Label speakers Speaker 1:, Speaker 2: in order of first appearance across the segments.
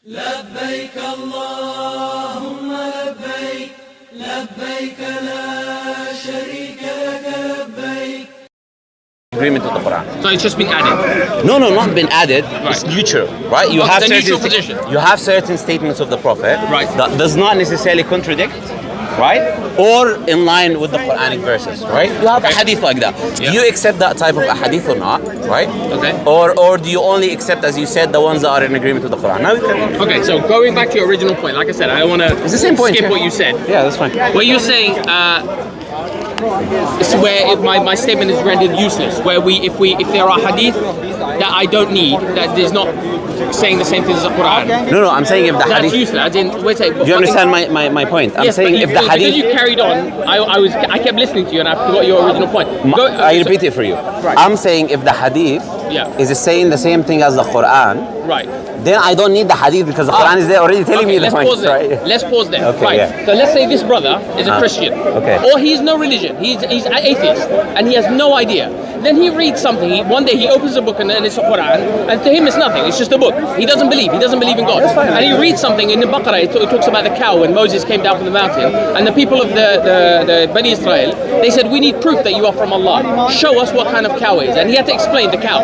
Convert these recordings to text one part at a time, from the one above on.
Speaker 1: لبيك اللهم لبيك لبيك لا شريك لك لبيك.
Speaker 2: Agreement with the Quran.
Speaker 3: So it's just been added?
Speaker 2: No, not been added. Right. It's neutral, right? You have certain statements of the Prophet that does not necessarily contradict, right? Or in line with the Quranic verses, right? You have a hadith like that. Yeah. Do you accept that type of a hadith or not, right?
Speaker 3: Okay.
Speaker 2: Or do you only accept, as you said, the ones that are in agreement with the Quran? Now we can.
Speaker 3: Okay, so going back to your original point, like I said, I don't want to skip what you said.
Speaker 2: Yeah, that's fine.
Speaker 3: What you're saying, it's where my statement is rendered useless. Where if there are hadith that I don't need, that is not saying the same thing as the Quran.
Speaker 2: No, I'm saying if the hadith.
Speaker 3: That's useless.
Speaker 2: Do you understand my point? I'm saying if the hadith.
Speaker 3: Because you carried on, I kept listening to you and I forgot your original point.
Speaker 2: I repeat it for you.
Speaker 3: Right.
Speaker 2: I'm saying if the hadith is saying the same thing as the Quran,
Speaker 3: right,
Speaker 2: then I don't need the hadith because the Quran is there already telling me the point. Right?
Speaker 3: Let's pause there.
Speaker 2: Okay,
Speaker 3: right.
Speaker 2: Yeah.
Speaker 3: So let's say this brother is a Christian.
Speaker 2: Okay.
Speaker 3: Or he's no religion. He's an atheist and he has no idea. Then he reads something. One day he opens a book and it's the Quran, and to him it's nothing. It's just a book. He doesn't believe. He doesn't believe in God. And he reads something in the Baqarah. It talks about the cow when Moses came down from the mountain, and the people of the Bani Israel, they said, "We need proof that you are from Allah. Show us what kind of cow is." And he had to explain the cow.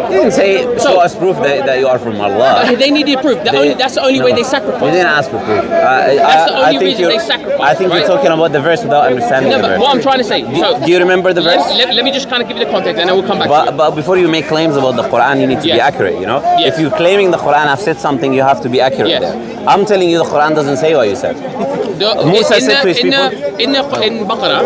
Speaker 2: He didn't say show us proof that you are from Allah.
Speaker 3: They needed proof. That's the only way they sacrifice.
Speaker 2: You didn't ask for proof.
Speaker 3: That's the only reason they sacrifice.
Speaker 2: I think you're talking about the verse without understanding the verse.
Speaker 3: What I'm trying to say.
Speaker 2: Do you remember the verse?
Speaker 3: Let me just kind of give you the context, and then we'll come back.
Speaker 2: But before you make claims about the Quran, you need to be accurate, you know?
Speaker 3: Yes.
Speaker 2: If you're claiming the Quran, I've said something, you have to be accurate there. I'm telling you the Quran doesn't say what you said. Musa said to his people...
Speaker 3: In Baqarah...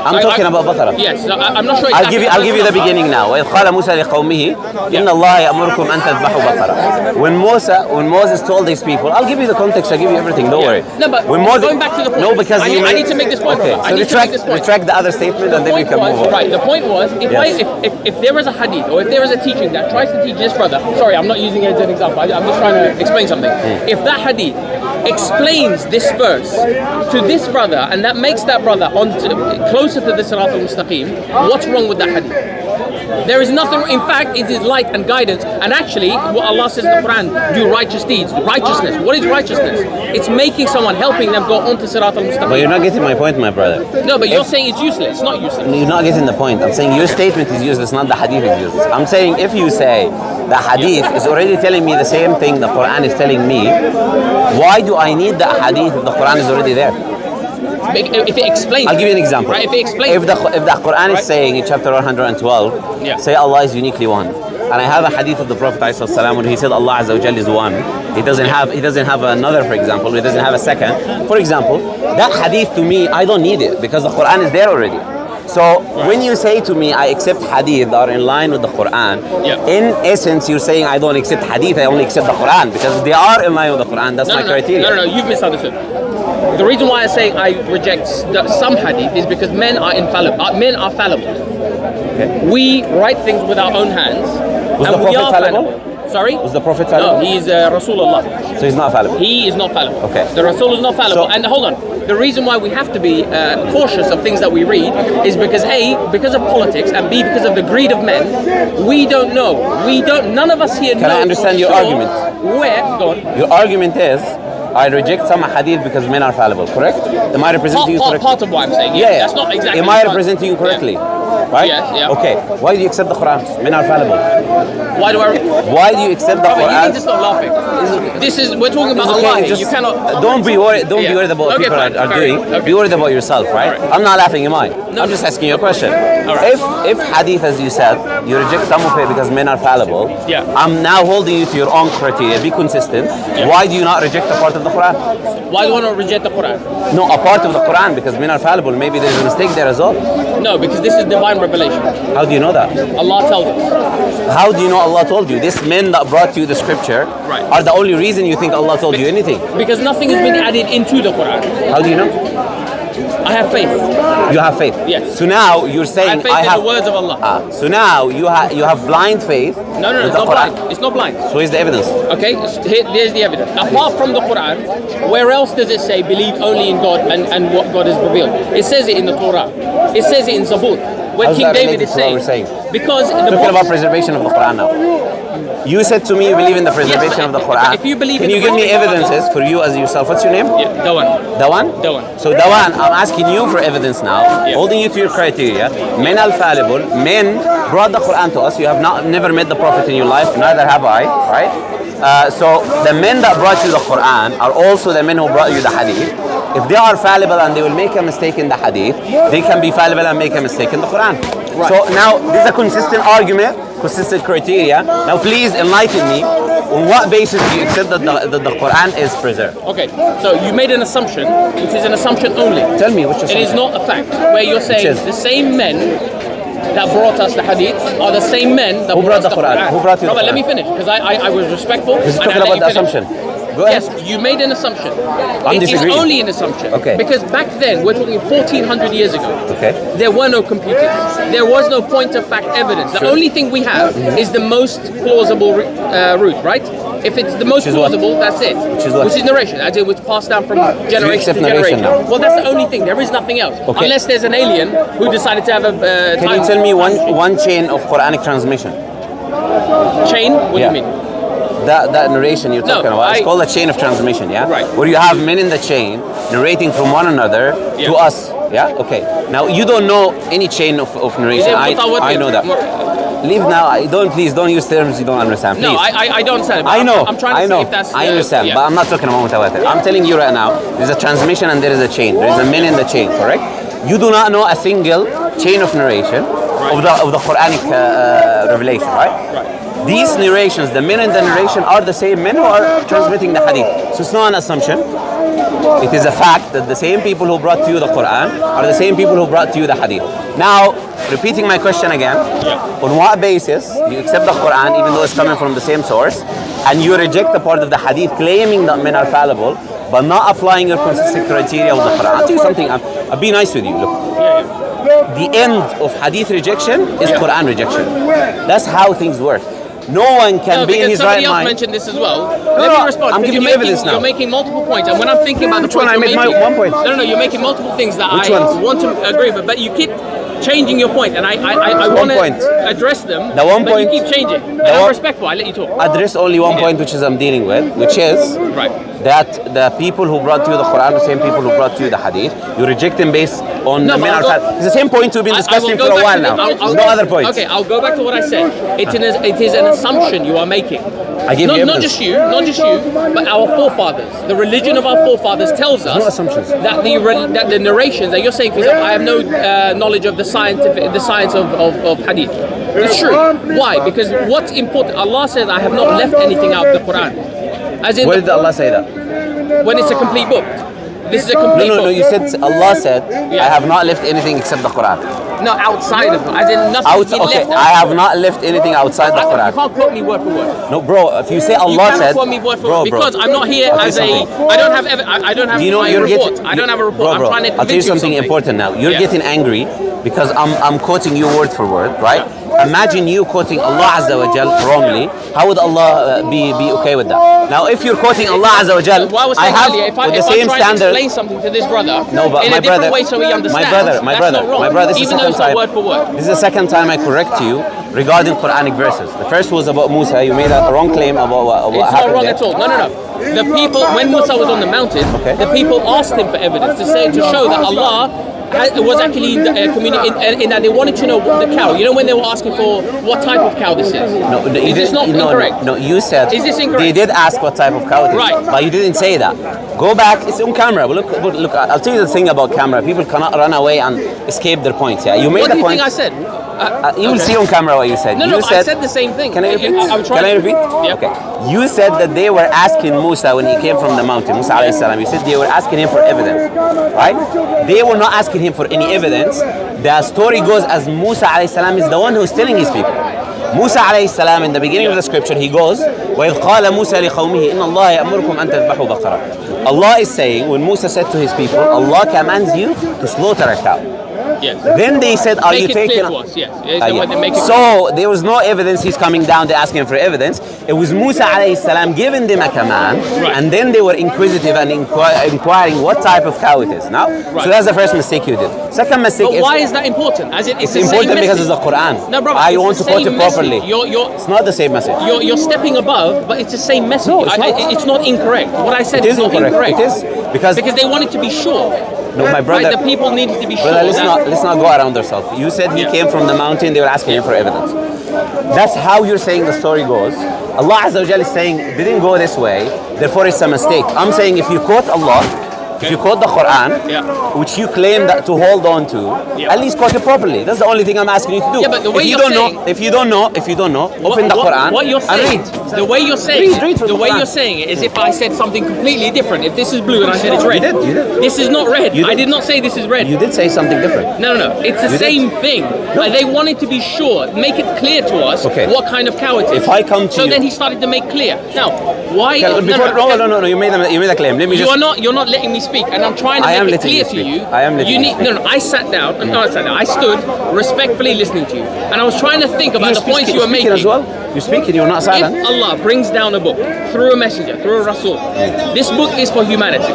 Speaker 2: I'm talking about Baqarah.
Speaker 3: Yes, I'm not sure
Speaker 2: exactly. I'll give you the beginning now. وَإِذْ قَالَ مُوسَى لِقَوْمِهِ إِنَّ اللَّهَ يَأْمُرُكُمْ أَن تَذْبَحُوا بَقَرَةً. When Moses told these people, I'll give you the context, I'll give you everything, don't worry.
Speaker 3: No, but going back to the point.
Speaker 2: No, because
Speaker 3: I need to make this point.
Speaker 2: Okay, so retract the other statement and then we can move on.
Speaker 3: Right, the point was, if there is a hadith or if there is a teaching that tries to teach this brother, sorry, I'm not using it as an example, I'm just trying to explain something. If that hadith explains this verse to this brother and that makes that brother closer to the Sirat al-Mustaqim, what's wrong with that hadith? There is nothing. In fact, it is light and guidance. And actually, what Allah says in the Quran, do righteous deeds. Righteousness. What is righteousness? It's making someone, helping them go onto Sirat al-Mustaqim.
Speaker 2: But you're not getting my point, my brother.
Speaker 3: No, but you're saying it's useless. It's not useless.
Speaker 2: You're not getting the point. I'm saying your statement is useless, not the hadith is useless. I'm saying if you say the hadith is already telling me the same thing the Quran is telling me, why do I need the hadith if the Quran is already there?
Speaker 3: If it explains,
Speaker 2: I'll give you an example.
Speaker 3: Right, if it explains,
Speaker 2: if the Quran is saying in chapter 112, say Allah is uniquely one, and I have a hadith of the Prophet ﷺ where he said Allah Azza wa Jalla is one. He doesn't have another, for example. He doesn't have a second. For example, that hadith to me, I don't need it because the Quran is there already. So when you say to me, I accept hadith that are in line with the Quran, in essence, you're saying I don't accept hadith, I only accept the Quran because they are in line with the Quran. That's my criteria.
Speaker 3: No, you've misunderstood. The reason why I say I reject some hadith is because men are infallible. Men are fallible. Okay. We write things with our own hands.
Speaker 2: Was the Prophet fallible?
Speaker 3: Sorry?
Speaker 2: Was the Prophet fallible?
Speaker 3: No, he's Rasulullah.
Speaker 2: So he's not fallible?
Speaker 3: He is not fallible.
Speaker 2: Okay.
Speaker 3: The Rasul is not fallible. And hold on. The reason why we have to be cautious of things that we read is because A, because of politics, and B, because of the greed of men. We don't know. None of us here know.
Speaker 2: Can I understand your argument?
Speaker 3: Go on.
Speaker 2: Your argument is, I reject some hadith because men are fallible, correct? Am I representing you correctly?
Speaker 3: Part of what I'm saying.
Speaker 2: Yeah.
Speaker 3: That's not exactly.
Speaker 2: Am I representing you correctly? Right?
Speaker 3: Yeah.
Speaker 2: Okay. Why do you accept the Quran? Men are fallible.
Speaker 3: Why
Speaker 2: do you accept the Quran?
Speaker 3: You need to stop laughing. We're talking about Allah. You cannot.
Speaker 2: Don't be worried. Don't be worried about what people are doing. Okay. Be worried about yourself, right? I'm not laughing. Am I? No. I'm just asking you a question. If hadith, as you said, you reject some of it because men are fallible.
Speaker 3: Yeah.
Speaker 2: I'm now holding you to your own criteria. Be consistent. Yeah. Why do you not reject a part of the Quran?
Speaker 3: Why do you want to reject the Quran?
Speaker 2: No, a part of the Quran because men are fallible. Maybe there's a mistake there as well.
Speaker 3: No, because this is divine revelation.
Speaker 2: How do you know that?
Speaker 3: Allah tells us.
Speaker 2: How do you know Allah told you? These men that brought you the scripture are the only reason you think Allah told you anything.
Speaker 3: Because nothing has been added into the Quran.
Speaker 2: How do you know?
Speaker 3: I have faith.
Speaker 2: You have faith?
Speaker 3: Yes.
Speaker 2: So now you're saying
Speaker 3: I have faith in the words of Allah.
Speaker 2: So now you have blind faith.
Speaker 3: No, it's not blind. It's not blind.
Speaker 2: So here's the evidence.
Speaker 3: Okay, there's the evidence. Apart from the Quran, where else does it say believe only in God and what God has revealed? It says it in the Torah. It says it in Zabur. When King David is saying.
Speaker 2: Because
Speaker 3: because
Speaker 2: talking about preservation of the Quran now. You said to me you believe in the preservation of the Quran.
Speaker 3: If you believe
Speaker 2: can
Speaker 3: in
Speaker 2: you
Speaker 3: the
Speaker 2: give me
Speaker 3: Quran,
Speaker 2: evidences for you as yourself? What's your name?
Speaker 3: Yeah, Dawan.
Speaker 2: Dawan?
Speaker 3: Dawan.
Speaker 2: So Dawan, I'm asking you for evidence now, holding you to your criteria. Men al-fallible, men brought the Quran to us. You have never met the Prophet in your life, neither have I, right? So the men that brought you the Quran are also the men who brought you the Hadith. If they are fallible and they will make a mistake in the Hadith, they can be fallible and make a mistake in the Quran. Right. So now this is a consistent argument, consistent criteria. Now please enlighten me. On what basis do you accept that the Quran is preserved?
Speaker 3: Okay, so you made an assumption, which is an assumption only.
Speaker 2: Tell me which assumption.
Speaker 3: It is not a fact, where you're saying the same men that brought us the hadith are the same men that brought us the Quran.
Speaker 2: Who brought you the Quran?
Speaker 3: Let me finish, because I was respectful.
Speaker 2: This is talking about the assumption. Go ahead.
Speaker 3: Yes, you made an assumption.
Speaker 2: I'm
Speaker 3: it
Speaker 2: disagreeing.
Speaker 3: is only an assumption.
Speaker 2: Okay.
Speaker 3: Because back then, we're talking 1400 years ago.
Speaker 2: Okay.
Speaker 3: There were no computers. There was no point of fact evidence. The only thing we have is the most plausible route, right? If it's the most plausible, that's it. Which is narration, as it was passed down from generation to generation. Well, that's the only thing. There is nothing else. Okay. Unless there's an alien who decided to have a
Speaker 2: Can you tell me one chain of Quranic transmission?
Speaker 3: Chain? What do you mean?
Speaker 2: That narration you're talking about, it's called a chain of transmission, yeah?
Speaker 3: Right.
Speaker 2: Where you have men in the chain narrating from one another to us, yeah? Okay. Now, you don't know any chain of narration. I know that. Leave now. Please don't use terms you don't understand. Please.
Speaker 3: No, I don't understand.
Speaker 2: I know.
Speaker 3: I'm trying to see if that's...
Speaker 2: I understand, but I'm not talking about mutawatir. I'm telling you right now, there's a transmission and there is a chain. There is a man in the chain, correct? You do not know a single chain of narration of the Quranic revelation, right? These narrations, the men in the narration are the same men who are transmitting the hadith. So it's not an assumption. It is a fact that the same people who brought to you the Quran are the same people who brought to you the hadith. Now, repeating my question again, on what basis you accept the Quran even though it's coming from the same source, and you reject the part of the hadith claiming that men are fallible, but not applying your consistent criteria of the Quran? I'll tell you something, I'll be nice with you. Look. The end of hadith rejection is Quran rejection. That's how things work. No one can be in his right mind.
Speaker 3: Somebody else mentioned this as well. Let me respond.
Speaker 2: I'm giving you evidence now.
Speaker 3: You're making multiple points, and when I'm thinking about the point
Speaker 2: I made one point.
Speaker 3: No, you're making multiple things that I want to agree with, but you keep changing your point, and I want to address them.
Speaker 2: The one
Speaker 3: but
Speaker 2: point.
Speaker 3: You keep changing. And I'm respectful. I let you talk.
Speaker 2: Address only one point, which is I'm dealing with, which is that the people who brought you the Quran, the same people who brought you the Hadith, you reject them based on the men are fat. It's the same point we've been discussing for a while now. There's no other point.
Speaker 3: Okay, I'll go back to what I said. It is an assumption you are making.
Speaker 2: I give you
Speaker 3: not just you, but our forefathers. The religion of our forefathers tells us that the narrations that you're saying, for example, I have no knowledge of the science of hadith. It's true. Why? Because what's important, Allah says, I have not left anything out of the Quran. As in,
Speaker 2: where did Allah say that?
Speaker 3: When it's a complete book. This is a complete book.
Speaker 2: No, you said, Allah said, I have not left anything except the Quran.
Speaker 3: No, outside of it. As in nothing left.
Speaker 2: I have not left anything outside the Quran.
Speaker 3: You can't quote me word for word.
Speaker 2: No, bro, if you say Allah
Speaker 3: said... You can't quote me word for word, because I'm not here as a... I don't have my report. I don't have a report.
Speaker 2: Bro,
Speaker 3: I'm trying to
Speaker 2: I'll tell you something important now. You're getting angry because I'm quoting you word for word, right? Imagine you quoting Allah Azza wa Jal wrongly. How would Allah be okay with that? Now, if you're quoting Allah Azza wa Jal, I have with the same standard.
Speaker 3: Explain something to this brother
Speaker 2: but
Speaker 3: in a different way so he understands.
Speaker 2: My brother, this is the second time.
Speaker 3: Word for word.
Speaker 2: This is the second time I correct you regarding Quranic verses. The first was about Musa. You made a wrong claim about what happened.
Speaker 3: It's not wrong at all. No. The people, when Musa was on the mountain, the people asked him for evidence to show that Allah was actually in that they wanted to know what the cow. You know when they were asking for what type of cow this is?
Speaker 2: No,
Speaker 3: is this not incorrect?
Speaker 2: No, you said.
Speaker 3: Is this incorrect?
Speaker 2: They did ask what type of cow it is,
Speaker 3: right?
Speaker 2: But you didn't say that. Go back. It's on camera. Look. I'll tell you the thing about camera. People cannot run away and escape their points. Yeah, you made the point.
Speaker 3: What do you think I said?
Speaker 2: You will see on camera what you said.
Speaker 3: No, I said the same thing.
Speaker 2: Can I repeat?
Speaker 3: Can I
Speaker 2: repeat?
Speaker 3: Yeah.
Speaker 2: Okay. You said that they were asking Musa when he came from the mountain, Musa alayhi salam. You said they were asking him for evidence, right? They were not asking him for any evidence. The story goes as Musa alayhi salam is the one who's telling his people. Musa alayhi salam, in the beginning of the scripture, he goes, وَإِذْ قَالَ مُوسَى لِقَوْمِهِ إِنَّ اللَّهَ يَأْمُرُكُمْ أَن تَذْبَحُوا بَقَرَةً. Allah is saying, when Musa said to his people, Allah commands you to slaughter a cow.
Speaker 3: Yes.
Speaker 2: Then they said, are
Speaker 3: Make
Speaker 2: you
Speaker 3: it
Speaker 2: taking...
Speaker 3: clear to us, yes.
Speaker 2: Yeah.
Speaker 3: Make it
Speaker 2: So there was no evidence he's coming down, they're asking for evidence. It was Musa alayhi salam giving them a command,
Speaker 3: Right.
Speaker 2: and then they were inquisitive and inquiring what type of cow it is. Now, so that's the first mistake you did. Second mistake
Speaker 3: But
Speaker 2: is...
Speaker 3: why is that important? As
Speaker 2: It's important because it's the Quran.
Speaker 3: No, brother,
Speaker 2: I
Speaker 3: it's
Speaker 2: want
Speaker 3: the
Speaker 2: to quote
Speaker 3: same
Speaker 2: it properly.
Speaker 3: message.
Speaker 2: It's not the same message.
Speaker 3: You're stepping above, but it's the same message.
Speaker 2: No, it's not.
Speaker 3: It's not incorrect. What I said
Speaker 2: It
Speaker 3: is
Speaker 2: is
Speaker 3: not
Speaker 2: incorrect.
Speaker 3: incorrect.
Speaker 2: It is because
Speaker 3: they wanted to be sure.
Speaker 2: no, my brother.
Speaker 3: Right, the people needed to be sure.
Speaker 2: Brother, let's not go around ourselves. You said he came from the mountain. They were asking him for evidence. That's how you're saying the story goes. Allah Azza wa Jalla is saying it didn't go this way. Therefore, it's a mistake. I'm saying if you quote Allah, if you quote the Quran, which you claim that to hold on to, at least quote it properly. That's the only thing I'm asking you to do.
Speaker 3: Yeah, but the way
Speaker 2: if you
Speaker 3: you're
Speaker 2: don't know, if you don't know, open the Quran
Speaker 3: what you're
Speaker 2: and
Speaker 3: saying,
Speaker 2: read.
Speaker 3: the way you're saying,
Speaker 2: Read from
Speaker 3: the
Speaker 2: the
Speaker 3: way
Speaker 2: Quran.
Speaker 3: you're saying it is if I said something completely different. If this is blue and I said it's red,
Speaker 2: You did.
Speaker 3: This is not red.
Speaker 2: You did.
Speaker 3: I did not say this is red.
Speaker 2: You did say something different.
Speaker 3: No. It's the same thing. Like, they wanted to be sure, make it clear to us what kind of cow it is.
Speaker 2: If I come to
Speaker 3: so
Speaker 2: you,
Speaker 3: then he started to make clear. Now, why?
Speaker 2: no. You made a claim. Let me just.
Speaker 3: You're not letting me speak, and I'm trying to make it clear to you.
Speaker 2: I am letting you speak.
Speaker 3: No. I sat down. I stood respectfully listening to you, and I was trying to think about the points you were making.
Speaker 2: As well. You're speaking. You're not silent.
Speaker 3: If Allah brings down a book through a messenger, through a Rasul, this book is for humanity.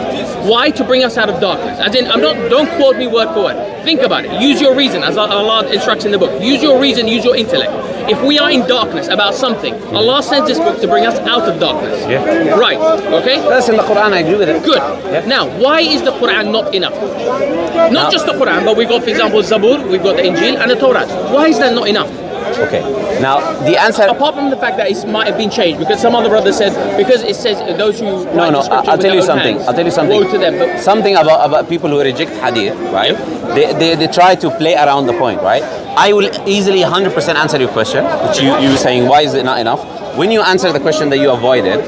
Speaker 3: Why? To bring us out of darkness. As in, don't quote me word for word. Think about it. Use your reason, as Allah instructs in the book. Use your reason, use your intellect. If we are in darkness about something, Allah sends this book to bring us out of darkness.
Speaker 2: Yeah.
Speaker 3: Right. Okay?
Speaker 2: That's in the Quran, I agree with it.
Speaker 3: Good.
Speaker 2: Yeah.
Speaker 3: Now, why is the Quran not enough? Not just the Quran, but we've got, for example, Zabur, we've got the Injil, and the Torah. Why is that not enough?
Speaker 2: Okay. Now, the answer...
Speaker 3: Apart from the fact that it might have been changed, because some other brother said, because it says those who write the scripture
Speaker 2: I'll
Speaker 3: with
Speaker 2: tell you
Speaker 3: their own
Speaker 2: something.
Speaker 3: hands,
Speaker 2: I'll tell you something.
Speaker 3: woe to them. But
Speaker 2: Something about people who reject hadith, right? They try to play around the point, right? I will easily 100% answer your question, which you were saying, why is it not enough? When you answer the question that you avoided,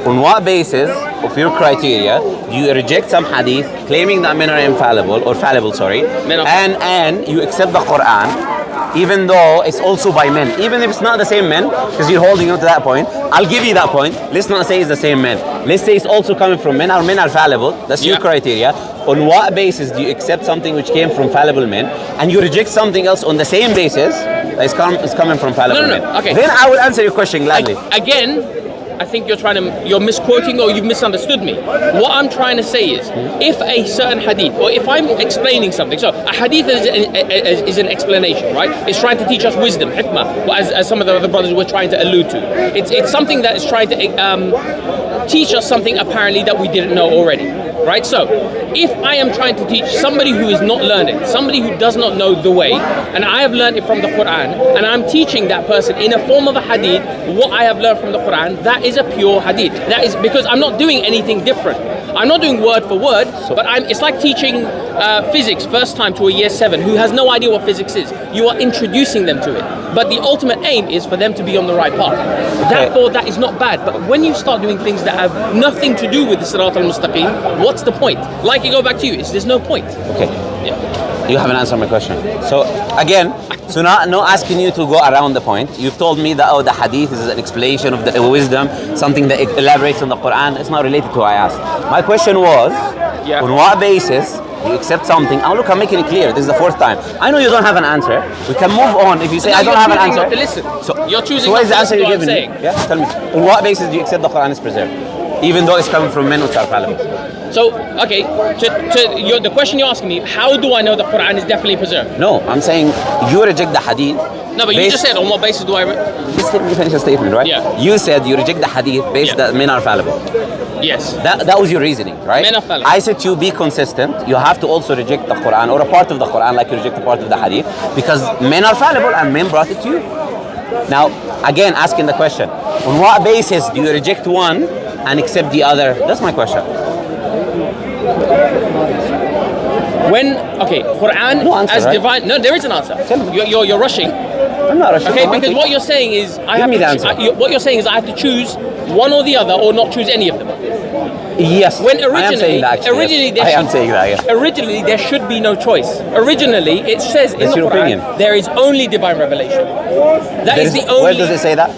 Speaker 2: on what basis of your criteria do you reject some hadith claiming that men are infallible, or fallible, sorry, and you accept the Quran, even though it's also by men, even if it's not the same men, because you're holding on to that point. I'll give you that point. Let's not say it's the same men. Let's say it's also coming from men, or men are fallible. That's your criteria. On what basis do you accept something which came from fallible men, and you reject something else on the same basis that is coming from fallible men?
Speaker 3: Okay.
Speaker 2: Then I will answer your question gladly.
Speaker 3: Again, I think you're misquoting, or you've misunderstood me. What I'm trying to say is, if a certain hadith, or if I'm explaining something, so a hadith is an explanation, right? It's trying to teach us wisdom, hikmah, as some of the other brothers were trying to allude to. It's something that is trying to teach us something apparently that we didn't know already. Right? So, if I am trying to teach somebody who is not learned, somebody who does not know the way, and I have learned it from the Quran, and I'm teaching that person in a form of a hadith what I have learned from the Quran, that is a pure hadith. That is because I'm not doing anything different. I'm not doing word for word, but it's like teaching physics first time to a year 7 who has no idea what physics is. You are introducing them to it. But the ultimate aim is for them to be on the right path. Therefore, that is not bad. But when you start doing things that have nothing to do with the Sirat al-Mustaqim, what's the point? Like you go back to you, there's no point.
Speaker 2: Okay. Yeah. You haven't answered my question. So again, not asking you to go around the point. You've told me that the hadith is an explanation of the wisdom, something that elaborates on the Quran. It's not related to what I asked. My question was, on what basis you accept something? Oh, look, I'm making it clear. This is the 4th time. I know you don't have an answer. We can move on. If you say I don't have an answer,
Speaker 3: not to listen. You're choosing.
Speaker 2: So what is the answer you're
Speaker 3: giving
Speaker 2: me? Yeah, tell me. On what basis do you accept the Quran is preserved, even though it's coming from men which are fallible?
Speaker 3: So, okay, the question you're asking me, how do I know the Quran is definitely preserved?
Speaker 2: No, I'm saying you reject the hadith.
Speaker 3: No, but you just said, on what basis do I...
Speaker 2: Just let me finish the statement, right?
Speaker 3: Yeah.
Speaker 2: You said you reject the hadith based that men are fallible.
Speaker 3: Yes.
Speaker 2: That was your reasoning, right?
Speaker 3: Men are fallible.
Speaker 2: I said to be consistent, you have to also reject the Quran, or a part of the Quran, like you reject a part of the hadith, because men are fallible and men brought it to you. Now, again, asking the question, on what basis do you reject one and accept the other? That's my question.
Speaker 3: Quran as divine. No, there is an answer. You're rushing.
Speaker 2: I'm not rushing.
Speaker 3: Okay, because what you're saying is what you're saying is I have to choose one or the other, or not choose any of them.
Speaker 2: Yes.
Speaker 3: When originally,
Speaker 2: I am saying that. Yes.
Speaker 3: Originally, there should be no choice. Originally, it says in the Quran there is only divine revelation. That is the only.
Speaker 2: Where does it say that?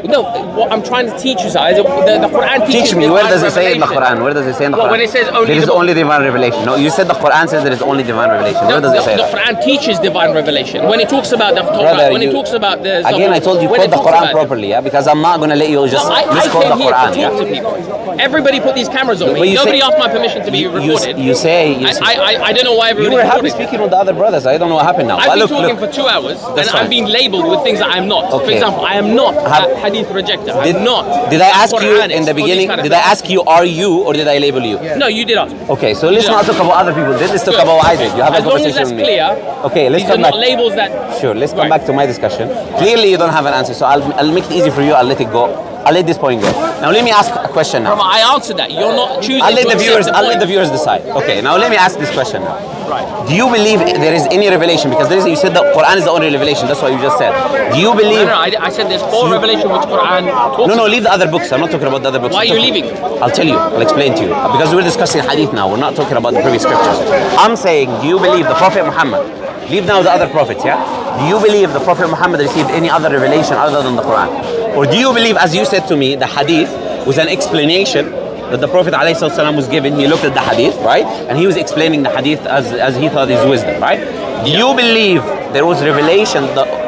Speaker 3: No, what I'm trying to teach you, sir, is the Quran teaches
Speaker 2: Teach me, where does it say in the
Speaker 3: revelation.
Speaker 2: Quran? Where does it say in the Quran?
Speaker 3: Well, when it says only
Speaker 2: there is
Speaker 3: the-
Speaker 2: only divine revelation. No, you said the Quran says there is only divine revelation. Where does it say
Speaker 3: The
Speaker 2: that?
Speaker 3: Quran teaches divine revelation. When it talks about the Torah,
Speaker 2: Brother,
Speaker 3: when it
Speaker 2: you-
Speaker 3: talks about the
Speaker 2: Again, I told you
Speaker 3: when
Speaker 2: quote
Speaker 3: it
Speaker 2: the
Speaker 3: talks
Speaker 2: Quran
Speaker 3: about-
Speaker 2: properly, yeah? Because I'm not going to let you just
Speaker 3: No, I
Speaker 2: misquote
Speaker 3: came
Speaker 2: the
Speaker 3: here
Speaker 2: Quran.
Speaker 3: to talk to people. Everybody put these cameras on
Speaker 2: But
Speaker 3: me.
Speaker 2: you
Speaker 3: Nobody
Speaker 2: say-
Speaker 3: asked my permission to be recorded.
Speaker 2: You say...
Speaker 3: I don't know why
Speaker 2: You
Speaker 3: everybody
Speaker 2: were happy
Speaker 3: recorded.
Speaker 2: speaking with the other brothers. I don't know what happened now.
Speaker 3: I've
Speaker 2: But
Speaker 3: been
Speaker 2: look,
Speaker 3: talking
Speaker 2: look.
Speaker 3: for 2 hours and
Speaker 2: That's fine.
Speaker 3: I'm being labelled with things that I'm not. For
Speaker 2: Okay.
Speaker 3: example, I am not
Speaker 2: Have-
Speaker 3: a hadith rejecter.
Speaker 2: Did,
Speaker 3: I'm not.
Speaker 2: did I ask you
Speaker 3: Quranic,
Speaker 2: in the
Speaker 3: all these
Speaker 2: beginning,
Speaker 3: kind of
Speaker 2: did I
Speaker 3: things.
Speaker 2: ask you, are you, or did I label you?
Speaker 3: No, you did ask me.
Speaker 2: Okay, so let's not talk about other people. Let's talk
Speaker 3: Good.
Speaker 2: about what I did. You have a
Speaker 3: As long as
Speaker 2: conversation
Speaker 3: that's
Speaker 2: with me.
Speaker 3: clear,
Speaker 2: Okay, let's
Speaker 3: these are
Speaker 2: come back.
Speaker 3: not labels that...
Speaker 2: Sure, let's come
Speaker 3: Right.
Speaker 2: back to my discussion. Clearly, you don't have an answer, so I'll make it easy for you. I'll let it go. I'll let this point go. Now, let me ask a question now.
Speaker 3: I answered that. You're not choosing
Speaker 2: I'll let
Speaker 3: to
Speaker 2: the
Speaker 3: accept
Speaker 2: viewers.
Speaker 3: the
Speaker 2: I'll let
Speaker 3: point.
Speaker 2: the viewers decide. Okay, now let me ask this question now.
Speaker 3: Right.
Speaker 2: Do you believe there is any revelation? Because you said the Quran is the only revelation. That's what you just said. Do you believe?
Speaker 3: No, I said there's 4 revelation which Quran talks
Speaker 2: No,
Speaker 3: about.
Speaker 2: leave the other books. I'm not talking about the other books.
Speaker 3: Why
Speaker 2: I'm
Speaker 3: are you
Speaker 2: talking-
Speaker 3: leaving?
Speaker 2: I'll tell you. I'll explain to you. Because we're discussing hadith now. We're not talking about the previous scriptures. I'm saying, do you believe the Prophet Muhammad? Leave now the other prophets, yeah? Do you believe the Prophet Muhammad received any other revelation other than the Quran? Or do you believe, as you said to me, the hadith was an explanation that the Prophet ﷺ was given? He looked at the hadith, right? And he was explaining the hadith as he thought his wisdom, right? Do you believe there was revelation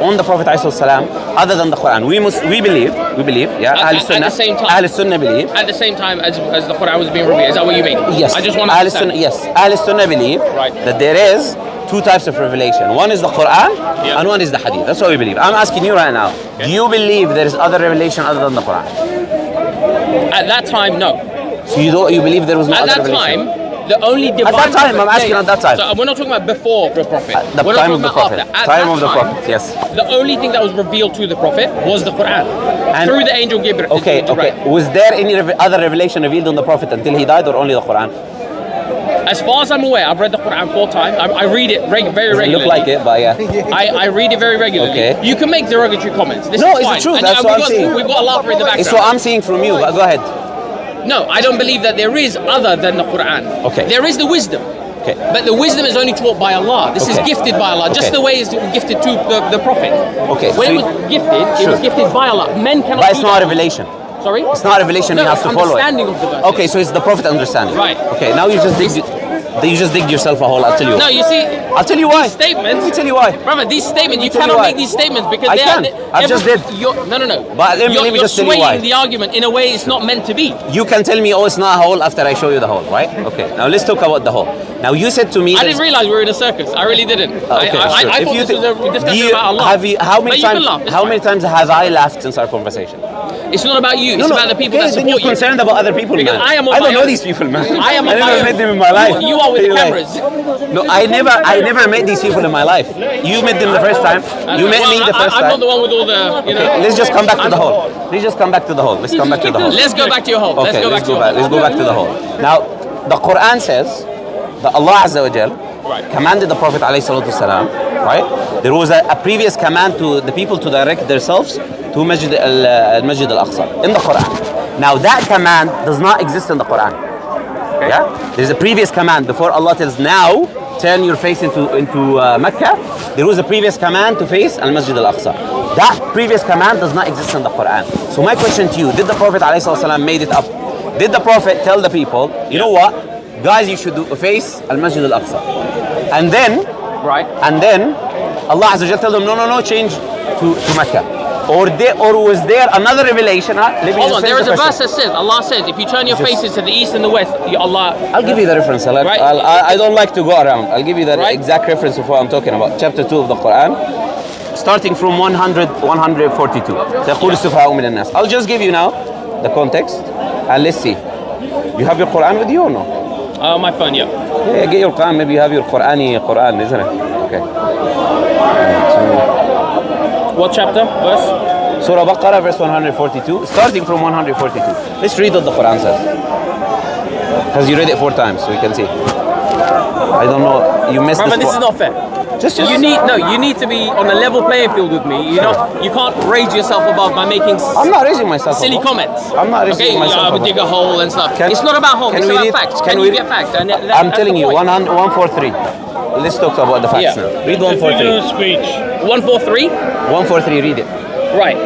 Speaker 2: on the Prophet ﷺ other than the Quran? We believe, yeah?
Speaker 3: At
Speaker 2: Ahl Sunnah,
Speaker 3: the same time.
Speaker 2: Ahl Sunnah believe.
Speaker 3: At the same time as the Quran was being revealed. Is that what you mean?
Speaker 2: Yes.
Speaker 3: I just want to
Speaker 2: Ahl
Speaker 3: understand.
Speaker 2: Sunnah, yes. Ahl Sunnah believe
Speaker 3: Right.
Speaker 2: that there is 2 types of revelation. One is the Quran and one is the hadith. That's what we believe. I'm asking you right now. Do you believe there is other revelation other than the Quran?
Speaker 3: At that time, no.
Speaker 2: So you believe there was no
Speaker 3: At
Speaker 2: other
Speaker 3: that
Speaker 2: revelation?
Speaker 3: time, the only divine...
Speaker 2: that time, I'm asking at that time.
Speaker 3: So we're not talking about before the Prophet.
Speaker 2: The
Speaker 3: We're not
Speaker 2: time of
Speaker 3: talking
Speaker 2: the
Speaker 3: about
Speaker 2: Prophet.
Speaker 3: after. At
Speaker 2: Time
Speaker 3: that
Speaker 2: of the
Speaker 3: time,
Speaker 2: Prophet, yes.
Speaker 3: The only thing that was revealed to the Prophet was the Quran.
Speaker 2: And-
Speaker 3: through the angel Gabriel.
Speaker 2: Okay. Was there any other revelation revealed on the Prophet until he died, or only the Quran?
Speaker 3: As far as I'm aware, I've read the Quran 4 times. I read it very
Speaker 2: Doesn't
Speaker 3: regularly.
Speaker 2: look like it, but yeah.
Speaker 3: I read it very regularly.
Speaker 2: Okay.
Speaker 3: You can make derogatory comments. This
Speaker 2: No,
Speaker 3: is
Speaker 2: it's the
Speaker 3: fine.
Speaker 2: truth.
Speaker 3: And,
Speaker 2: That's what I'm saying.
Speaker 3: We've got a laugher in the background.
Speaker 2: It's what I'm seeing from you, but go ahead.
Speaker 3: No, I don't believe that there is other than the Quran.
Speaker 2: Okay.
Speaker 3: There is the wisdom.
Speaker 2: Okay.
Speaker 3: But the wisdom is only taught by Allah. This is
Speaker 2: Okay.
Speaker 3: gifted by Allah, just
Speaker 2: Okay.
Speaker 3: the way it's gifted to the Prophet.
Speaker 2: Okay,
Speaker 3: When
Speaker 2: so
Speaker 3: it was gifted, it was
Speaker 2: Sure.
Speaker 3: gifted by Allah. Men cannot
Speaker 2: But it's
Speaker 3: do
Speaker 2: not a
Speaker 3: that.
Speaker 2: revelation.
Speaker 3: Sorry?
Speaker 2: It's not a revelation.
Speaker 3: No,
Speaker 2: He has to follow it.
Speaker 3: understanding of the verse.
Speaker 2: Okay, so it's the Prophet understanding.
Speaker 3: Right.
Speaker 2: Okay, now you just dig yourself a hole. I'll tell you.
Speaker 3: No, you see,
Speaker 2: I'll tell you why.
Speaker 3: these statements.
Speaker 2: Let me tell you why.
Speaker 3: Brother, these statements, you
Speaker 2: tell you
Speaker 3: cannot
Speaker 2: why.
Speaker 3: make these statements because
Speaker 2: I
Speaker 3: they
Speaker 2: can.
Speaker 3: are...
Speaker 2: I just did.
Speaker 3: No.
Speaker 2: But let me
Speaker 3: you're
Speaker 2: just tell you
Speaker 3: swaying
Speaker 2: why.
Speaker 3: the argument in a way it's not meant to be.
Speaker 2: You can tell me, oh, it's not a hole after I show you the hole, right? Okay. Now let's talk about the hole. Now you said to me.
Speaker 3: I didn't realize we were in a circus. I really didn't.
Speaker 2: Okay, sure.
Speaker 3: I
Speaker 2: If
Speaker 3: thought
Speaker 2: you
Speaker 3: this was a
Speaker 2: think-
Speaker 3: discussion
Speaker 2: do
Speaker 3: about Allah.
Speaker 2: how many
Speaker 3: But you can
Speaker 2: times?
Speaker 3: laugh, it's
Speaker 2: How
Speaker 3: fine.
Speaker 2: many times have I laughed since our conversation?
Speaker 3: It's not about you. It's about the people
Speaker 2: okay,
Speaker 3: that
Speaker 2: then
Speaker 3: support
Speaker 2: you're
Speaker 3: you.
Speaker 2: concerned about other people,
Speaker 3: Because
Speaker 2: man.
Speaker 3: I am on
Speaker 2: I
Speaker 3: my
Speaker 2: don't know
Speaker 3: own.
Speaker 2: these people, man.
Speaker 3: I am on my
Speaker 2: never
Speaker 3: own.
Speaker 2: met them in my life.
Speaker 3: You are with the
Speaker 2: You're like-
Speaker 3: cameras.
Speaker 2: No, I never met these people in my life. You met them the first time. You met me the first
Speaker 3: I'm
Speaker 2: time.
Speaker 3: not the one with all the, you know.
Speaker 2: Okay, let's just come back to the hole. Let's just come back to the hole. Let's come back to the hole.
Speaker 3: Let's go back to your hole.
Speaker 2: Okay, let's go back to the hole. Now, the Quran says that Allah Azza wa Jal commanded the Prophet ﷺ, right? There was a previous command to the people to direct themselves to Masjid al-Aqsa in the Quran. Now, that command does not exist in the Quran. Yeah? There's a previous command before Allah tells now turn your face into Mecca. There was a previous command to face al-Masjid al-Aqsa. That previous command does not exist in the Quran. So my question to you, did the Prophet ﷺ made it up? Did the Prophet tell the people, you know what, guys, you should face al-Masjid al-Aqsa? And then Allah Azza wa Jalla tell them, no, change to Mecca. Or was there another revelation?
Speaker 3: Hold on, there is a verse that says, Allah says, if you turn your faces to the east and the west, Allah...
Speaker 2: I'll give you the reference. I don't like to go around. I'll give you the exact reference of what I'm talking about. Chapter 2 of the Quran, starting from 142. تقول السفهاء من الناس. I'll just give you now the context, and let's see. You have your Quran with you or no?
Speaker 3: My phone, yeah.
Speaker 2: Yeah, get your Quran. Maybe you have your Quran, isn't it? Okay.
Speaker 3: What chapter? Verse?
Speaker 2: Surah Baqarah, verse 142, starting from 142. Let's read what the Quran says. Because you read it 4 times, so we can see. I don't know, you missed
Speaker 3: Brother,
Speaker 2: this.
Speaker 3: this is not fair. You need to be on a level playing field with me. You can't raise yourself above by making
Speaker 2: I'm not raising myself
Speaker 3: silly
Speaker 2: above.
Speaker 3: comments.
Speaker 2: I'm not raising myself above.
Speaker 3: Dig a hole and stuff. It's not about hole, it's about facts. Can you get facts? And
Speaker 2: I'm telling you, 143. Let's talk about the facts now. Read 143.
Speaker 3: 143?
Speaker 2: 143, read it.
Speaker 3: Right.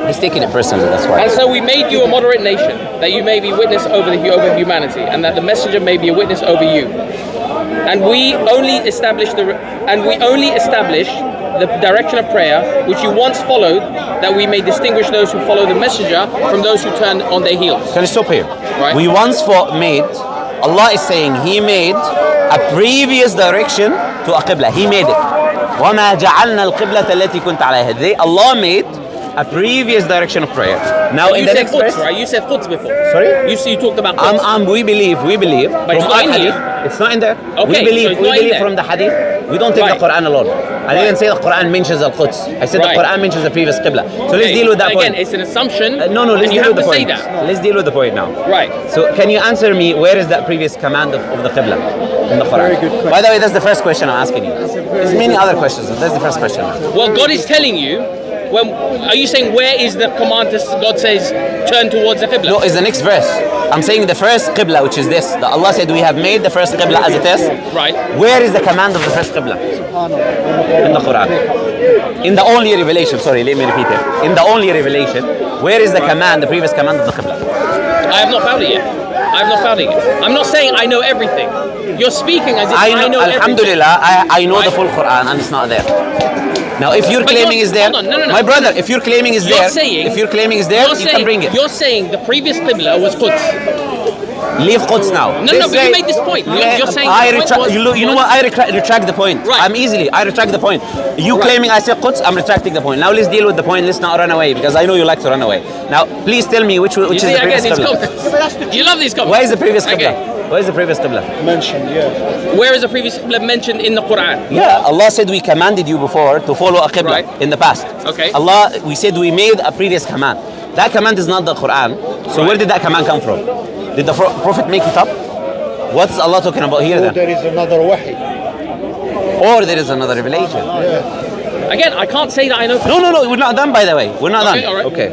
Speaker 2: He's taking it personally, that's why.
Speaker 3: And so we made you a moderate nation, that you may be witness over humanity, and that the messenger may be a witness over you. And we only establish the direction of prayer, which you once followed, that we may distinguish those who follow the messenger from those who turn on their heels.
Speaker 2: Can you stop here?
Speaker 3: Right.
Speaker 2: We once made, Allah is saying He made a previous direction to a qibla. He made it. وَمَا جَعَلْنَا الْقِبْلَةَ الَّتِي كُنْتَ عَلَيْهَا. Allah made a previous direction of prayer. Now
Speaker 3: But
Speaker 2: in
Speaker 3: you
Speaker 2: the
Speaker 3: said
Speaker 2: next
Speaker 3: Quds,
Speaker 2: verse,
Speaker 3: right? You said Quds before.
Speaker 2: Sorry?
Speaker 3: You talked about Quds.
Speaker 2: we believe.
Speaker 3: But it's
Speaker 2: from
Speaker 3: not
Speaker 2: our
Speaker 3: in here.
Speaker 2: hadith, it's not in there.
Speaker 3: Okay,
Speaker 2: we
Speaker 3: so it's not in
Speaker 2: believe
Speaker 3: there.
Speaker 2: from the hadith. We don't take
Speaker 3: Right.
Speaker 2: the Quran alone. I didn't say the Quran mentions al-Quds. I said
Speaker 3: Right.
Speaker 2: the Quran mentions the previous qibla. So let's
Speaker 3: Okay,
Speaker 2: deal with that
Speaker 3: again,
Speaker 2: point.
Speaker 3: it's an assumption.
Speaker 2: No, let's
Speaker 3: and you
Speaker 2: deal
Speaker 3: have
Speaker 2: with the
Speaker 3: to say
Speaker 2: point.
Speaker 3: that.
Speaker 2: Let's deal with the point now.
Speaker 3: Right.
Speaker 2: So can you answer me, where is that previous command of the qibla in the Quran?
Speaker 4: Very good question.
Speaker 2: By the way, that's the first question I'm asking you. There's many other questions, but that's the first question.
Speaker 3: Well, God is telling you. Are you saying where is the command that God says turn towards the Qibla?
Speaker 2: No, it's the next verse. I'm saying the first qibla, which is this. That Allah said we have made the first qibla as a test.
Speaker 3: Right.
Speaker 2: Where is the command of the first qibla? In the Quran. In the only revelation, sorry, let me repeat it. In the only revelation, where is the command, the previous command of the qibla?
Speaker 3: I have not found it yet. I'm not saying I know everything. You're speaking as if I know everything.
Speaker 2: Alhamdulillah, I know the full Quran and it's not there. Now, if you're claiming it's there,
Speaker 3: hold on, no.
Speaker 2: my brother, if you're claiming it's there, you can bring it.
Speaker 3: You're saying the previous Qibla was Quds.
Speaker 2: Leave Quds now.
Speaker 3: No, but you made this point. You're saying
Speaker 2: you know what? I retract the point.
Speaker 3: Right.
Speaker 2: I retract the point. You claiming I said Quds, I'm retracting the point. Now let's deal with the point. Let's not run away because I know you like to run away. Now, please tell me which is the previous Qibla.
Speaker 3: You love these comments.
Speaker 2: Why is the previous Qibla?
Speaker 3: Okay.
Speaker 2: Where is the previous Qibla?
Speaker 4: Mentioned, yeah.
Speaker 3: Where is the previous Qibla mentioned in the Quran?
Speaker 2: Yeah, Allah said we commanded you before to follow a Qibla
Speaker 3: Right.
Speaker 2: in the past.
Speaker 3: Okay.
Speaker 2: We said we made a previous command. That command is not the Quran. So where did that command come from? Did the Prophet make it up? What's Allah talking about here then?
Speaker 4: There is another wahi.
Speaker 2: Or there is another revelation.
Speaker 3: Again, I can't say that I know.
Speaker 2: No, we're not done by the way. We're not
Speaker 3: Okay,
Speaker 2: done.
Speaker 3: all right.
Speaker 2: Okay.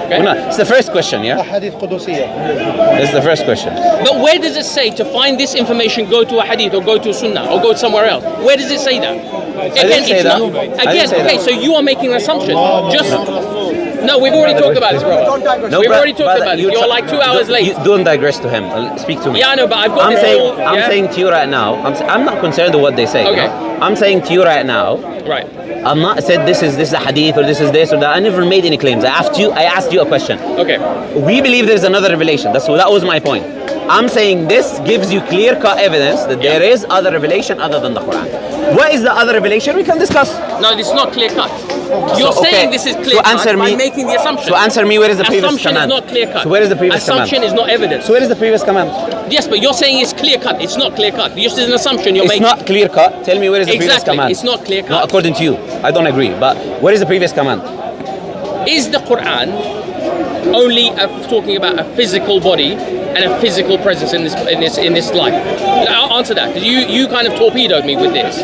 Speaker 3: Okay.
Speaker 2: We're not. It's the first question, yeah?
Speaker 4: Hadith Qudusiyya.
Speaker 2: It's the first question.
Speaker 3: But where does it say to find this information, go to a hadith or go to a sunnah or go somewhere else? Where does it say that?
Speaker 2: didn't say that.
Speaker 3: Not,
Speaker 2: I didn't
Speaker 3: again,
Speaker 2: say
Speaker 3: okay,
Speaker 2: that.
Speaker 3: so you are making an assumption. No, we've already talked about this, brother. We've already talked about it. You're like 2 hours late.
Speaker 2: Don't digress to him. Speak to me.
Speaker 3: Yeah, I know, but I've got
Speaker 2: I'm
Speaker 3: this
Speaker 2: saying,
Speaker 3: whole...
Speaker 2: I'm saying to you right now, I'm not concerned with what they say.
Speaker 3: Okay.
Speaker 2: You know? I'm saying to you right now,
Speaker 3: Right.
Speaker 2: I'm not said this is a hadith or this is this or that. I never made any claims. I asked you a question.
Speaker 3: Okay.
Speaker 2: We believe there's another revelation. That was my point. I'm saying this gives you clear-cut evidence that there is other revelation other than the Quran. What is the other revelation? We can discuss.
Speaker 3: No, this is not clear-cut. You're saying this is clear-cut by making the assumption.
Speaker 2: So answer me, where is the previous command?
Speaker 3: Assumption is not clear-cut.
Speaker 2: So where is the previous
Speaker 3: Assumption
Speaker 2: command?
Speaker 3: is not evidence.
Speaker 2: So where is the previous command?
Speaker 3: Yes, but you're saying it's clear-cut. It's not clear-cut. It's just an assumption you're making.
Speaker 2: It's not clear-cut. Tell me where is the previous command?
Speaker 3: It's not clear-cut.
Speaker 2: Not according to you. I don't agree. But where is the previous command?
Speaker 3: Is the Quran only talking about a physical body and a physical presence in this life? I'll answer that because you kind of torpedoed me with this.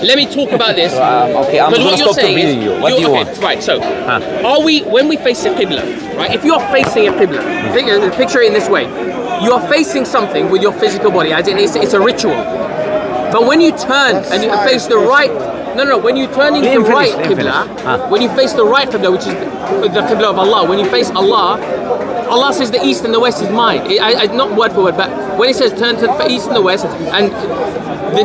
Speaker 3: Let me talk about this.
Speaker 2: Okay, I'm going to stop torpedoing you. What do you want?
Speaker 3: Right, so are we, when we face a Qibla, right? If you are facing a Qibla, picture it in this way. You are facing something with your physical body, as in it's a ritual. But when you turn and you face the right, when you turn into the right Qibla, when you face the right Qibla, which is the Qibla of Allah, when you face Allah, Allah says the east and the west is mine. Not word for word, but when it says turn to the east and the west, and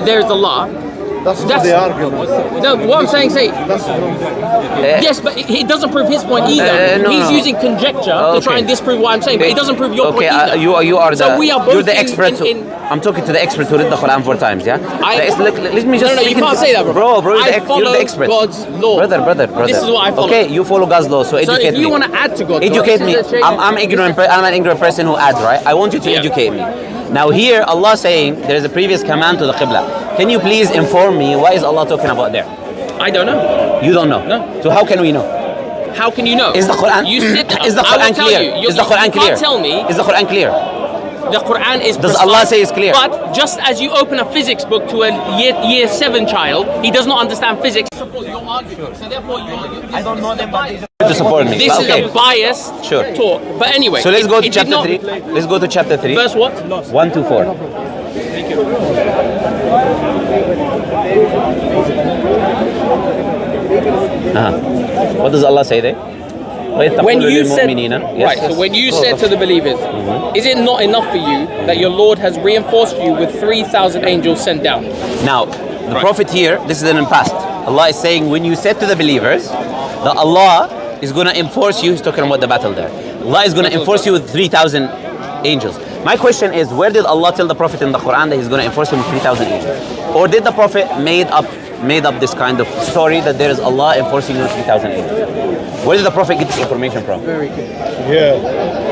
Speaker 3: there's Allah.
Speaker 4: That's the argument.
Speaker 3: No, what I'm saying, yes, but it doesn't prove his point either. He's using conjecture to try and disprove what I'm saying, but it doesn't prove your point either.
Speaker 2: You are
Speaker 3: so we are both
Speaker 2: you're the expert. I'm talking to the expert who read the Quran 4 times, yeah? Let me just...
Speaker 3: No, you can't say that,
Speaker 2: bro. You're the expert.
Speaker 3: God's law.
Speaker 2: Brother.
Speaker 3: This is what I follow.
Speaker 2: Okay, you follow God's law, so educate me.
Speaker 3: So if you want to add to God's law...
Speaker 2: Educate me. I'm an ignorant person who adds, right? I want you to educate me. Now here, Allah saying there is a previous command to the Qibla. Can you please inform me what is Allah talking about there?
Speaker 3: I don't know.
Speaker 2: You don't know?
Speaker 3: No.
Speaker 2: So how can we know?
Speaker 3: How can you know?
Speaker 2: Is the Quran Is the Quran clear? Is the Quran clear?
Speaker 3: You can't tell me.
Speaker 2: Is the Quran clear?
Speaker 3: The Quran is
Speaker 2: Does
Speaker 3: precise,
Speaker 2: Allah say it's clear?
Speaker 3: But just as you open a physics book to a year 7 child, he does not understand physics. Support your argument. So therefore, I don't know them,
Speaker 2: To support me.
Speaker 3: This is a biased talk. But anyway.
Speaker 2: So let's go to chapter 3. Let's go to chapter 3.
Speaker 3: Verse what?
Speaker 2: 1 to 4. What does Allah say there?
Speaker 3: When you said,
Speaker 2: Yes.
Speaker 3: right, so when you said to the believers, is it not enough for you that your Lord has reinforced you with 3,000 angels sent down?
Speaker 2: Now, the Prophet here, this is in the past. Allah is saying, when you said to the believers that Allah is going to enforce you, he's talking about the battle there. Allah is going to enforce you with 3,000 angels. My question is, where did Allah tell the Prophet in the Quran that he's going to enforce him with 3,000 angels? Or did the Prophet made up this kind of story that there is Allah enforcing you with 3,000 angels? Where did the Prophet get this information from?
Speaker 3: Very good.
Speaker 4: Yeah,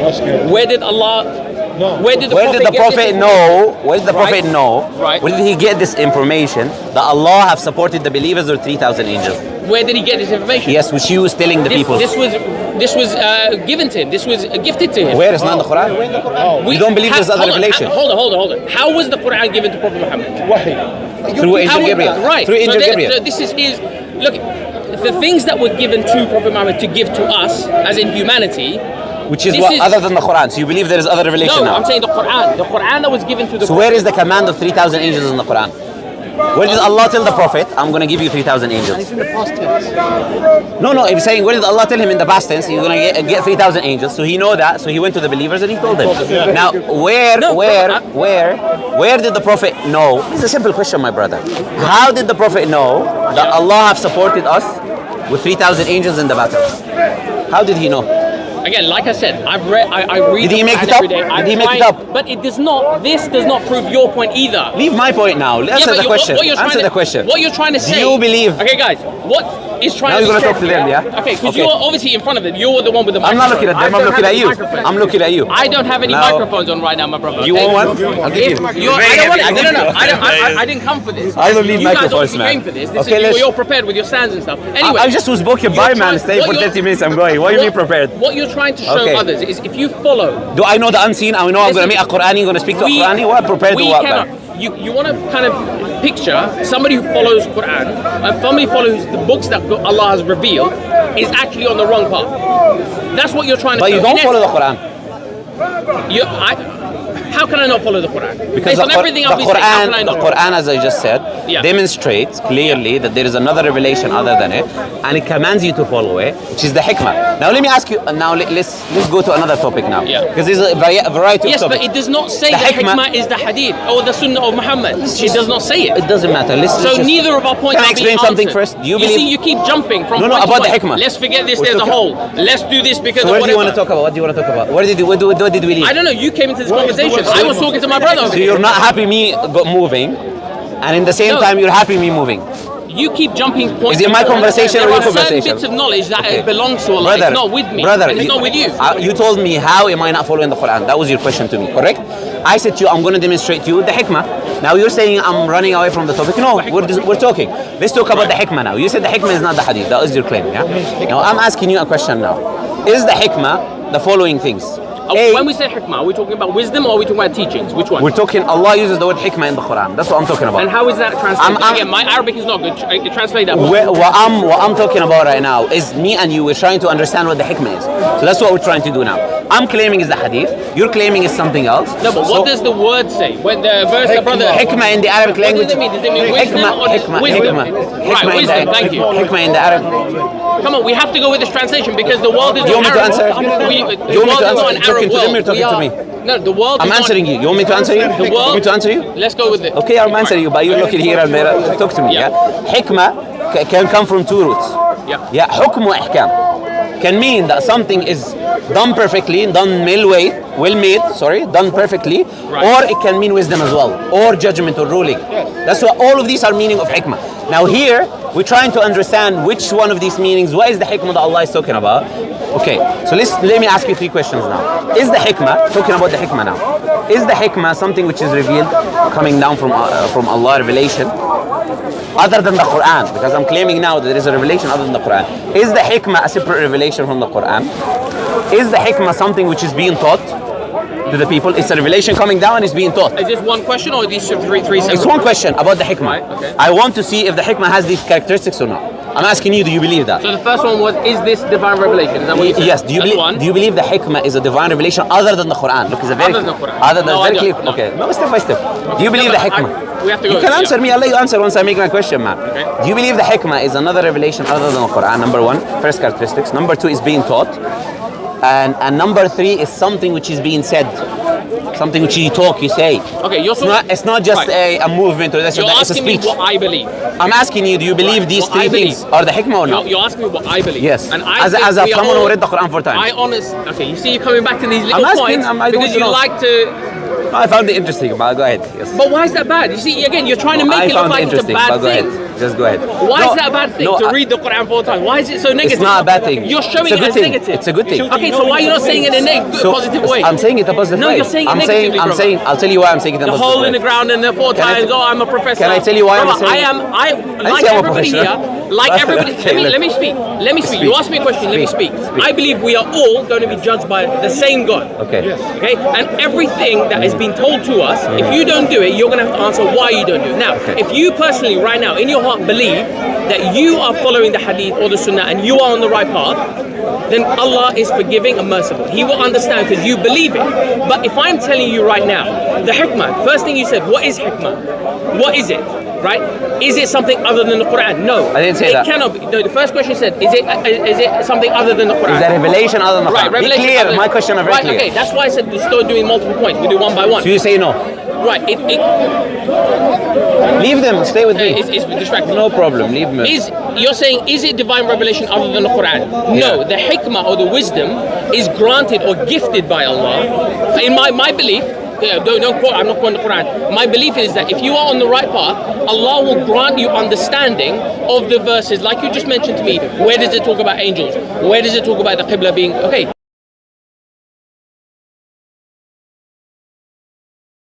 Speaker 4: that's good.
Speaker 3: Where did Allah...
Speaker 4: No.
Speaker 3: Where did the Prophet
Speaker 2: know? Where did the Prophet know?
Speaker 3: Right.
Speaker 2: Where did he get this information that Allah have supported the believers with 3,000 angels?
Speaker 3: Where did he get this information?
Speaker 2: Yes, which he was telling the people.
Speaker 3: This was given to him. This was gifted to him.
Speaker 2: Where is not in the Quran? We don't believe there's other revelation.
Speaker 3: Hold on. How was the Quran given to Prophet Muhammad?
Speaker 4: Wahi.
Speaker 2: Through Angel Gabriel.
Speaker 3: Right.
Speaker 2: Through Angel Gabriel.
Speaker 3: So this is his... Look, the things that were given to Prophet Muhammad to give to us, as in humanity...
Speaker 2: Which is what, other than the Quran? So you believe there is other revelation now?
Speaker 3: No, I'm saying the Quran. The Quran that was given to the
Speaker 2: So where is the command of 3,000 angels in the Quran? Where did Allah tell the Prophet, I'm going to give you 3,000 angels?
Speaker 3: It's in the past tense.
Speaker 2: No, I'm saying, where did Allah tell him in the past tense, he's going to get 3,000 angels? So he know that, so he went to the believers and he told them. Now, where did the Prophet know? It's a simple question, my brother. How did the Prophet know that Allah have supported us with 3,000 angels in the battle? How did he know?
Speaker 3: Again, like I said, I read.
Speaker 2: Did he make it up? Did he make it up?
Speaker 3: But it does not. This does not prove your point either.
Speaker 2: Leave my point now. Answer the question. Answer the question.
Speaker 3: What you're trying to say?
Speaker 2: Do you believe?
Speaker 3: Okay, guys. What is trying?
Speaker 2: Now you're gonna talk to them, yeah?
Speaker 3: Okay, because you're obviously in front of them. You're the one with the microphone.
Speaker 2: I'm not looking at them. I'm looking at you. I'm looking at you.
Speaker 3: I don't have any microphones on right now, my brother.
Speaker 2: You want one? I'll give you.
Speaker 3: No. I didn't come for this.
Speaker 2: I don't need microphones,
Speaker 3: you
Speaker 2: man.
Speaker 3: guys obviously came for this. You're prepared with your stands and stuff. Anyway,
Speaker 2: I just was spoken by, man. Stay for 30 minutes. I'm going. What do you mean prepared?
Speaker 3: What you're trying to show others is if you follow.
Speaker 2: Do I know the unseen? I know I'm going to meet a Qur'ani, going to speak to a Qur'ani. What prepared to what, man?
Speaker 3: You want to kind of picture somebody who follows Quran and somebody follows the books that Allah has revealed is actually on the wrong path. That's what you're trying to.
Speaker 2: But you don't follow the Quran.
Speaker 3: How can I not follow the Quran?
Speaker 2: Because the Quran, as I just said, demonstrates clearly that there is another revelation other than it, and it commands you to follow it, which is the hikmah. Now let me ask you. Now let's go to another topic now, because there's a variety of topics.
Speaker 3: Yes, but it does not say the hikmah is the hadith or the sunnah of Muhammad. It does not say it.
Speaker 2: It doesn't matter.
Speaker 3: So neither of our points.
Speaker 2: Can I explain something first? Do you believe?
Speaker 3: See, you keep jumping from point
Speaker 2: about
Speaker 3: to
Speaker 2: the hikmah.
Speaker 3: Let's forget this. There's a hole. Let's do this because.
Speaker 2: So what do you want to talk about? What do you want to talk about? What did we leave?
Speaker 3: I don't know. You came into this conversation. I was talking to my brother.
Speaker 2: So you're not happy me moving, and in the same time you're happy me moving.
Speaker 3: You keep jumping points.
Speaker 2: Is it my conversation or your conversation?
Speaker 3: There are certain bits of knowledge that belongs to Allah. It's not with me.
Speaker 2: Brother,
Speaker 3: and it's not with you.
Speaker 2: You told me, how am I not following the Quran? That was your question to me, correct? I said to you, I'm going to demonstrate to you the hikmah. Now you're saying I'm running away from the topic. No, we're talking. Let's talk about the hikmah now. You said the hikmah is not the hadith. That was your claim, yeah? Now I'm asking you a question now. Is the hikmah the following things?
Speaker 3: When we say hikmah, are we talking about wisdom or are we talking about teachings? Which one?
Speaker 2: We're talking, Allah uses the word hikmah in the Quran. That's what I'm talking about.
Speaker 3: And how is that translated? Again, my Arabic is not good. Translate that.
Speaker 2: What I'm talking about right now is me and you, we're trying to understand what the hikmah is. So that's what we're trying to do now. I'm claiming is the hadith. You're claiming is something else.
Speaker 3: No, but what does the word say? When the verse, brother.
Speaker 2: Hikmah in the Arabic language.
Speaker 3: What does it mean? Does it mean wisdom? Right, wisdom. Thank you.
Speaker 2: Hikmah in the Arabic.
Speaker 3: Come on, we have to go with this translation because the world is.
Speaker 2: Do you want me to answer? Do you want me to answer? Talking to them or talking to me?
Speaker 3: No, the world.
Speaker 2: I'm answering you. You want me to answer you?
Speaker 3: The world.
Speaker 2: You want me to answer you?
Speaker 3: Let's go with it.
Speaker 2: Okay, I'm answering you, but you're looking here and there. Talk to me. Yeah. Hikmah can come from two roots. Yeah. Hukm wa ihkam can mean that something is done perfectly, done done perfectly, or it can mean wisdom as well, or judgment or ruling. That's what all of these are meaning of hikmah. Now here, we're trying to understand which one of these meanings, what is the hikmah that Allah is talking about. Okay, so let me ask you three questions now. Is the hikmah, talking about the hikmah now, is the hikmah something which is revealed, coming down from Allah, revelation, other than the Quran? Because I'm claiming now that there is a revelation other than the Quran. Is the hikmah a separate revelation from the Quran? Is the hikmah something which is being taught to the people? It's a revelation coming down and it's being taught.
Speaker 3: Is this one question or are these three separate?
Speaker 2: It's one question about the hikmah.
Speaker 3: Right, okay.
Speaker 2: I want to see if the hikmah has these characteristics or not. I'm asking you, do you believe that?
Speaker 3: So the first one was, is this divine revelation? Is that what you said?
Speaker 2: Yes. Do you believe the hikmah is a divine revelation other than the Quran? Look, it's a very
Speaker 3: Other than the Quran.
Speaker 2: Other than
Speaker 3: No,
Speaker 2: very
Speaker 3: I
Speaker 2: clear.
Speaker 3: don't. No.
Speaker 2: Okay. No, step by step. Do you believe the hikmah?
Speaker 3: We have to go.
Speaker 2: You can answer me. I'll let you answer once I make my question, man.
Speaker 3: Okay.
Speaker 2: Do you believe the hikmah is another revelation other than the Quran? Number one, first characteristics. Number two is being taught. And number three is something which is being said. Something which you talk, you say.
Speaker 3: Okay,
Speaker 2: It's not just a movement or this or
Speaker 3: You're
Speaker 2: that. It's a
Speaker 3: asking me
Speaker 2: speech.
Speaker 3: what I believe.
Speaker 2: I'm asking you, do you believe these
Speaker 3: What
Speaker 2: three
Speaker 3: I believe.
Speaker 2: things are the hikmah or not?
Speaker 3: You're asking me what I believe.
Speaker 2: Yes.
Speaker 3: And I
Speaker 2: As
Speaker 3: think
Speaker 2: a
Speaker 3: we are
Speaker 2: someone
Speaker 3: all-
Speaker 2: who read the Quran 4 times.
Speaker 3: Okay, you see you're coming back to these little
Speaker 2: I'm asking,
Speaker 3: points
Speaker 2: I want
Speaker 3: because
Speaker 2: to
Speaker 3: you
Speaker 2: know.
Speaker 3: like to...
Speaker 2: I found it interesting, but go ahead. Yes.
Speaker 3: But why is that bad? You see, again, you're trying to make
Speaker 2: I
Speaker 3: it look
Speaker 2: found it
Speaker 3: like it's a
Speaker 2: interesting,
Speaker 3: bad
Speaker 2: but go
Speaker 3: thing.
Speaker 2: ahead. Just go ahead.
Speaker 3: Why is that a bad thing to read the Quran 4 times? Why is it so negative?
Speaker 2: It's not a bad thing.
Speaker 3: You're showing
Speaker 2: It's a
Speaker 3: it
Speaker 2: good
Speaker 3: as
Speaker 2: thing.
Speaker 3: negative.
Speaker 2: It's a good thing.
Speaker 3: Okay, so why are you not saying it in a positive way?
Speaker 2: I'm saying it a positive
Speaker 3: No,
Speaker 2: way.
Speaker 3: you're saying it
Speaker 2: I'm
Speaker 3: negatively,
Speaker 2: I'm
Speaker 3: brother.
Speaker 2: saying, I'll tell you why I'm saying it in a
Speaker 3: The
Speaker 2: positive way.
Speaker 3: hole in the ground and the 4
Speaker 2: Can I
Speaker 3: times.
Speaker 2: t-
Speaker 3: I'm a professor.
Speaker 2: Can I tell you why I'm
Speaker 3: Brother,
Speaker 2: saying
Speaker 3: like
Speaker 2: say I'm a
Speaker 3: everybody here,
Speaker 2: professional.
Speaker 3: like everybody. Let me speak. Let me speak. You asked me a question. Let me speak. I believe we are all going to be judged by the same God.
Speaker 2: Okay.
Speaker 3: Okay, and everything that has been told to us, if you don't do it, you're going to have to answer why you don't do it. Now, if you personally, right now, in your heart, believe that you are following the hadith or the sunnah and you are on the right path, then Allah is forgiving and merciful. He will understand because you believe it. But if I'm telling you right now, the hikmah, first thing you said, what is hikmah? What is it? Right? Is it something other than the Quran? No.
Speaker 2: I didn't say that.
Speaker 3: It cannot be. No, the first question said, is it something other than the Quran?
Speaker 2: Is that revelation other than the
Speaker 3: Right,
Speaker 2: Quran? Be
Speaker 3: revelation.
Speaker 2: clear. My question is very clear.
Speaker 3: Okay, that's why I said to start doing multiple points. We do one by one.
Speaker 2: So you say no.
Speaker 3: Right,
Speaker 2: Leave them. Stay with me.
Speaker 3: it's distracting.
Speaker 2: No problem. Leave them.
Speaker 3: You're saying, is it divine revelation other than the Quran? No, the hikmah or the wisdom is granted or gifted by Allah. In my belief, don't quote, I'm not quoting the Quran. My belief is that if you are on the right path, Allah will grant you understanding of the verses. Like you just mentioned to me, where does it talk about angels? Where does it talk about the Qibla being? Okay,